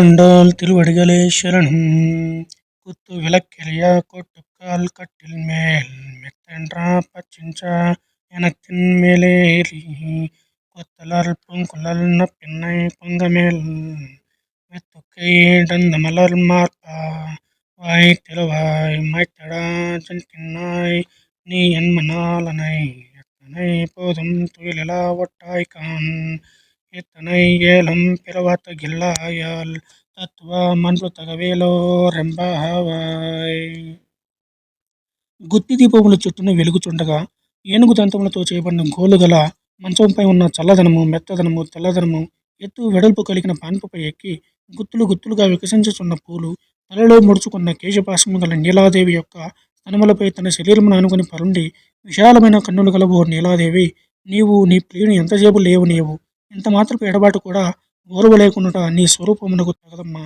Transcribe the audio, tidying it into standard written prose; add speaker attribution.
Speaker 1: ஆண்டாள் திருவடிகளே சரணம். குத்து விளக்கெரிய கோட்டுக்கால் கட்டில் மேல் மெத்தென்றா பச்சிஞ்சா எனத்தின் மேலேறி கொத்தலர் பூங்குழல் நப்பின்னை பொங்கமேல் வித்துக்கை டந்த மலர் மார்பா வாய் திறவாய் மாய்த்தடா சென்கின்னாய் நீ என் மணாளனை எத்தனை போதும் துயிலெழா ஒட்டாய்காண் இத்தனை ஏலும் பிறவாத்த கில்லாயால் తత్వ మన్లు తగవేలో రెంబావాయ్. గుత్తి దీపముల చుట్టూను వెలుగుచుండగా ఏనుగు దంతములతో చేయబడిన గోలుగల మంచంపై ఉన్న చల్లదనము, మెత్తదనము, తెల్లదనము, ఎత్తు వెడల్పు కలిగిన పాన్పుపై ఎక్కి గుత్తులు గుత్తులుగా వికసించుచున్న పూలు, తలలో ముడుచుకున్న కేశపాశము గల నీలాదేవి యొక్క స్తనములపై తన శరీరమును ఆనుకుని పరుండి విశాలమైన కన్నులు గల ఓ నీలాదేవి, నీవు నీ ప్రియుని ఎంతసేపు లేవు నీవు ఇంత మాత్రపు ఎడబాటు కూడా ఓర్వలేకునుట నీ స్వరూపమునకు తగదమ్మా.